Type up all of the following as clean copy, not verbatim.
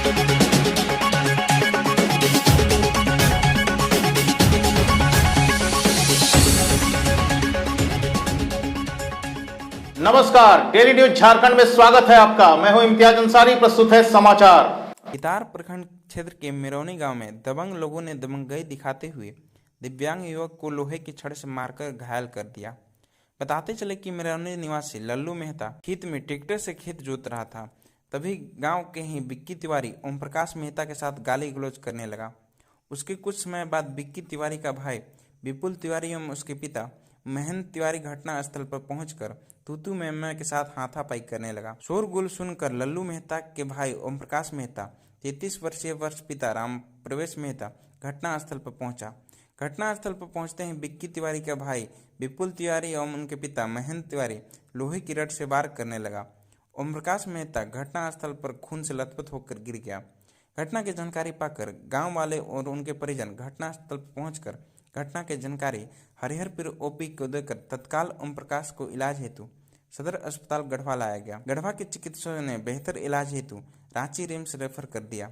नमस्कार, daily news Jharkhand में स्वागत है आपका। मैं हूं इम्तियाज अंसारी, प्रस्तुत है समाचार। इतार प्रखंड क्षेत्र के मिरौनी गांव में दबंग लोगों ने दबंगई दिखाते हुए दिव्यांग युवक को लोहे की छड़ से मारकर घायल कर दिया। बताते चले कि मिरौनी निवासी लल्लू मेहता खेत में ट्रैक्टर से खेत जोत रहा था, तभी गांव के ही बिक्की तिवारी ओम प्रकाश मेहता के साथ गाली गलौज करने लगा। उसके कुछ समय बाद बिक्की तिवारी का भाई विपुल तिवारी एवं उसके पिता महेंद्र तिवारी घटना स्थल पर पहुंचकर तूतू मेमे के साथ हाथापाई करने लगा। शोरगुल सुनकर लल्लू मेहता के भाई ओम प्रकाश मेहता 33 वर्षीय पिता राम प्रवेश मेहता घटना स्थल पर पहुंचा। घटना स्थल पर पहुंचते ही बिक्की तिवारी का भाई विपुल तिवारी एवं उनके पिता महेंद्र तिवारी लोहे की रड से वार करने लगा। ओम प्रकाश मेहता घटना स्थल पर खून से लथपथ होकर गिर गया। घटना की जानकारी पाकर गांव वाले और उनके परिजन घटना स्थल पर पहुंचकर घटना की जानकारी हरिहरपुर ओपी को देकर तत्काल ओम प्रकाश को इलाज हेतु सदर अस्पताल गढ़वा लाया गया। गढ़वा के चिकित्सकों ने बेहतर इलाज हेतु रांची रिम्स रेफर कर दिया।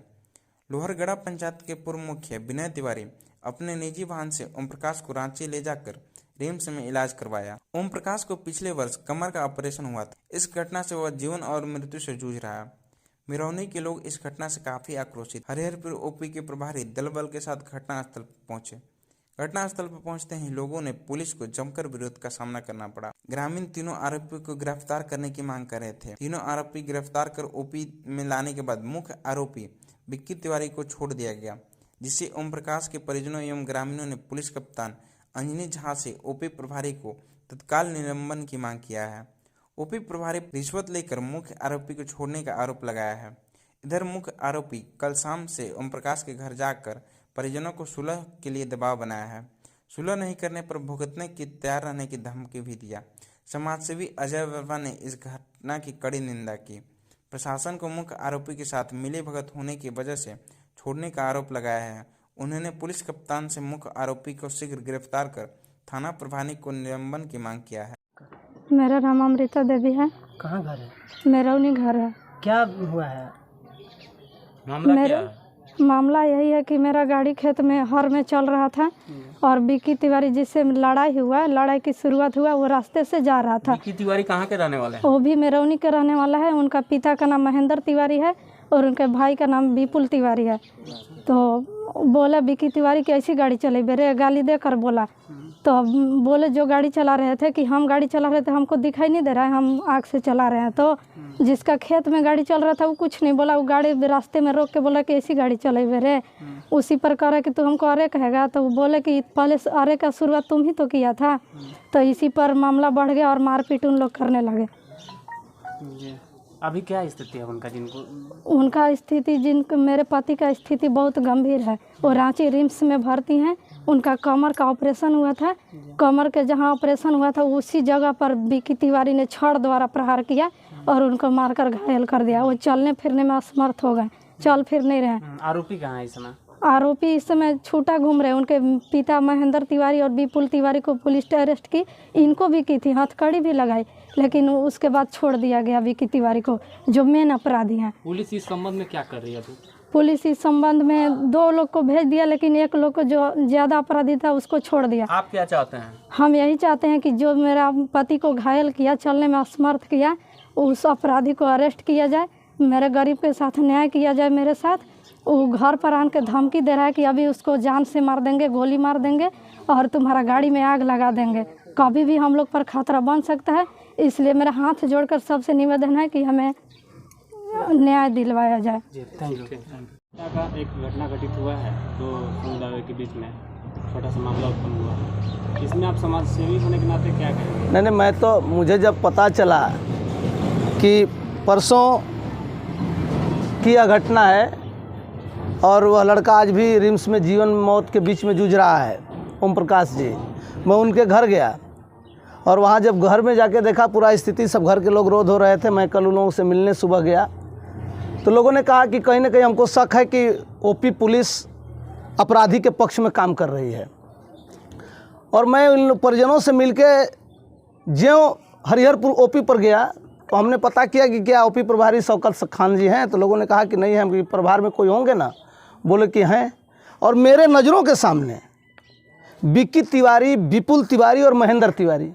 लोहरगढ़ा पंचायत के पूर्व मुखिया विनय तिवारी अपने निजी वाहन से ओम प्रकाश को रांची ले जाकर रिम्स में इलाज करवाया। ओम प्रकाश को पिछले वर्ष कमर का ऑपरेशन हुआ था। इस घटना से वह जीवन और मृत्यु से जूझ रहा है। मिरौनी के लोग इस घटना से काफी आक्रोशित। हरिहरपुर ओपी के प्रभारी दल बल के साथ घटनास्थल पर पहुंचे। घटनास्थल पर पहुंचते ही लोगों ने पुलिस को जमकर विरोध का सामना करना पड़ा। ग्रामीण तीनों आरोपियों को गिरफ्तार करने की मांग कर रहे थे। तीनों आरोपी गिरफ्तार कर ओपी में लाने के बाद मुख्य आरोपी बिक्की तिवारी को छोड़ दिया गया, जिससे ओम प्रकाश के परिजनों एवं ग्रामीणों ने पुलिस कप्तान अंजनी झा से ओपी प्रभारी को तत्काल निलंबन की मांग किया है। ओपी प्रभारी रिश्वत लेकर मुख्य आरोपी को छोड़ने का आरोप लगाया है। इधर मुख्य आरोपी कल शाम से ओम प्रकाश के घर जाकर परिजनों को सुलह के लिए दबाव बनाया है। सुलह नहीं करने पर भुगतने की तैयार रहने की धमकी भी दिया। समाजसेवी अजय वर्मा ने इस घटना की कड़ी निंदा की। प्रशासन को मुख्य आरोपी के साथ मिलीभगत होने की वजह से छोड़ने का आरोप लगाया है। उन्होंने पुलिस कप्तान से मुख्य आरोपी को शीघ्र गिरफ्तार कर थाना प्रभारी को निलंबन की मांग किया है। मेरा नाम अमृता देवी है। कहाँ घर है? मेरौनी घर है। क्या हुआ है? मामला क्या है? मामला यही है कि मेरा गाड़ी खेत में हर में चल रहा था और बिक्की तिवारी जिससे लड़ाई हुआ, लड़ाई की शुरुआत हुआ, वो रास्ते से जा रहा था। बिक्की तिवारी कहाँ के रहने वाले हैं? वो भी मेरौनी के रहने वाला है। उनका पिता का नाम महेंद्र तिवारी है और उनके भाई का नाम विपुल तिवारी है। तो बोला बिक्की तिवारी की ऐसी गाड़ी चले बेरे, गाली देकर बोला। तो बोले जो गाड़ी चला रहे थे कि हम गाड़ी चला रहे थे, हमको दिखाई नहीं दे रहा है, हम आग से चला रहे हैं। तो जिसका खेत में गाड़ी चल रहा था वो कुछ नहीं बोला, वो गाड़ी रास्ते में रोक के बोला कि ऐसी गाड़ी चले बेरे। उसी पर कहा कि तू हमको अरे कहेगा, तो वो बोले कि पहले अरे का शुरुआत तुम ही तो किया था। तो इसी पर मामला बढ़ गया और मारपीट उन लोग करने लगे। अभी क्या स्थिति है उनका? उनका स्थिति मेरे पति का स्थिति बहुत गंभीर है। वो रांची रिम्स में भर्ती हैं। उनका कमर का ऑपरेशन हुआ था। कमर के जहां ऑपरेशन हुआ था उसी जगह पर बिक्की तिवारी ने छड़ द्वारा प्रहार किया और उनको मारकर घायल कर दिया। वो चलने फिरने में असमर्थ हो गए, चल फिर नहीं रहे। आरोपी कहाँ है इस समय? आरोपी इस समय छूटा घूम रहे। उनके पिता महेंद्र तिवारी और विपुल तिवारी को पुलिस ने अरेस्ट की। इनको भी की थी, हथकड़ी भी लगाई, लेकिन उसके बाद छोड़ दिया गया बिक्की तिवारी को, जो मेन अपराधी हैं। पुलिस इस संबंध में क्या कर रही है? पुलिस इस संबंध में 2 लोग को भेज दिया, लेकिन एक लोग को जो ज़्यादा अपराधी था उसको छोड़ दिया। आप क्या चाहते हैं? हम यही चाहते हैं कि जो मेरा पति को घायल किया, चलने में असमर्थ किया, उस अपराधी को अरेस्ट किया जाए। मेरे गरीब के साथ न्याय किया जाए। मेरे साथ वो घर पर आन के धमकी दे रहा है कि अभी उसको जान से मार देंगे, गोली मार देंगे और तुम्हारा गाड़ी में आग लगा देंगे। कभी भी हम लोग पर खतरा बन सकता है। इसलिए मेरा हाथ जोड़कर सबसे निवेदन है कि हमें न्याय दिलवाया जाए। Thank you. एक घटना घटित हुआ है, 2 समुदायों के बीच में छोटा सा मामला उत्पन्न हुआ। इसमें आप समाज सेवी होने के नाते क्या कहेंगे? नहीं, मैं तो मुझे जब पता चला कि परसों की यह घटना है और वह लड़का आज भी रिम्स में जीवन मौत के बीच में जूझ रहा है, ओम प्रकाश जी, मैं उनके घर गया और वहाँ जब घर में जाके देखा पूरा स्थिति, सब घर के लोग रोध हो रहे थे। मैं कल उन लोगों से मिलने सुबह गया तो लोगों ने कहा कि कहीं ना कहीं हमको शक है कि ओपी पुलिस अपराधी के पक्ष में काम कर रही है। और मैं उन परिजनों से मिलके ज्यों हरिहरपुर ओपी पर गया तो हमने पता किया कि क्या ओपी प्रभारी शौकत खान जी हैं, तो लोगों ने कहा कि नहीं है, प्रभार में कोई होंगे ना, बोले कि हैं। और मेरे नज़रों के सामने विक्की तिवारी, विपुल तिवारी और महेंद्र तिवारी,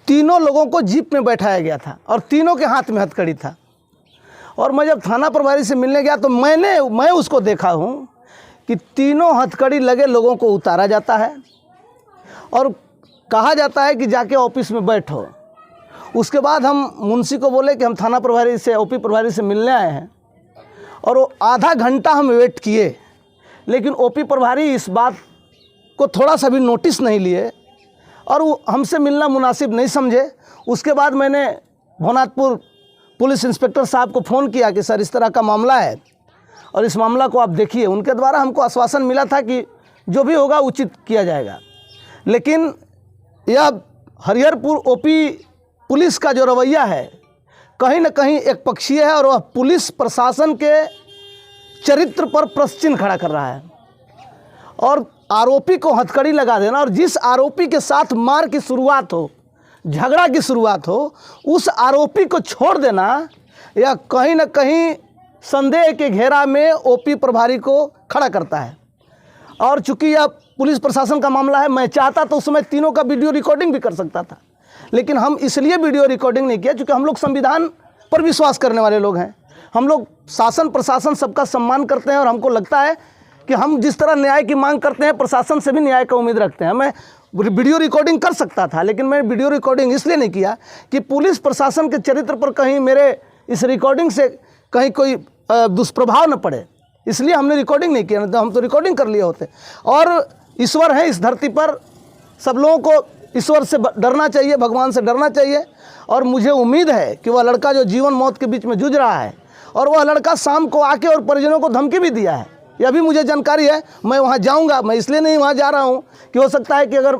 तीनों लोगों को जीप में बैठाया गया था और तीनों के हाथ में हथकड़ी था। और मैं जब थाना प्रभारी से मिलने गया तो मैं उसको देखा हूँ कि तीनों हथकड़ी लगे लोगों को उतारा जाता है और कहा जाता है कि जाके ऑफिस में बैठो। उसके बाद हम मुंशी को बोले कि हम थाना प्रभारी से, ओपी प्रभारी से मिलने आए हैं, और वो आधा घंटा हम वेट किए, लेकिन ओपी प्रभारी इस बात को थोड़ा सा भी नोटिस नहीं लिए और वो हमसे मिलना मुनासिब नहीं समझे। उसके बाद मैंने भवनाथपुर पुलिस इंस्पेक्टर साहब को फ़ोन किया कि सर इस तरह का मामला है और इस मामला को आप देखिए। उनके द्वारा हमको आश्वासन मिला था कि जो भी होगा उचित किया जाएगा, लेकिन यह हरिहरपुर ओपी पुलिस का जो रवैया है कहीं न कहीं एक पक्षीय है और वह पुलिस प्रशासन के चरित्र पर प्रश्न चिन्ह खड़ा कर रहा है। और आरोपी को हथकड़ी लगा देना और जिस आरोपी के साथ मार की शुरुआत हो, झगड़ा की शुरुआत हो, उस आरोपी को छोड़ देना, यह कहीं न कहीं संदेह के घेरा में ओपी प्रभारी को खड़ा करता है। और चूंकि यह पुलिस प्रशासन का मामला है, मैं चाहता तो उस समय तीनों का वीडियो रिकॉर्डिंग भी कर सकता था, लेकिन हम इसलिए वीडियो रिकॉर्डिंग नहीं किया क्योंकि हम लोग संविधान पर विश्वास करने वाले लोग हैं। हम लोग शासन प्रशासन सबका सम्मान करते हैं और हमको लगता है कि हम जिस तरह न्याय की मांग करते हैं, प्रशासन से भी न्याय का उम्मीद रखते हैं। मैं वीडियो रिकॉर्डिंग कर सकता था, लेकिन मैं वीडियो रिकॉर्डिंग इसलिए नहीं किया कि पुलिस प्रशासन के चरित्र पर कहीं मेरे इस रिकॉर्डिंग से कहीं कोई दुष्प्रभाव न पड़े, इसलिए हमने रिकॉर्डिंग नहीं किया। नहीं तो हम तो रिकॉर्डिंग कर लिए होते। और ईश्वर है इस धरती पर, सब लोगों को ईश्वर से डरना चाहिए, भगवान से डरना चाहिए। और मुझे उम्मीद है कि वह लड़का जो जीवन मौत के बीच में जूझ रहा है, और वह लड़का शाम को आके और परिजनों को धमकी भी दिया है, यह भी मुझे जानकारी है। मैं वहाँ जाऊँगा, मैं इसलिए नहीं वहाँ जा रहा हूँ कि हो सकता है कि अगर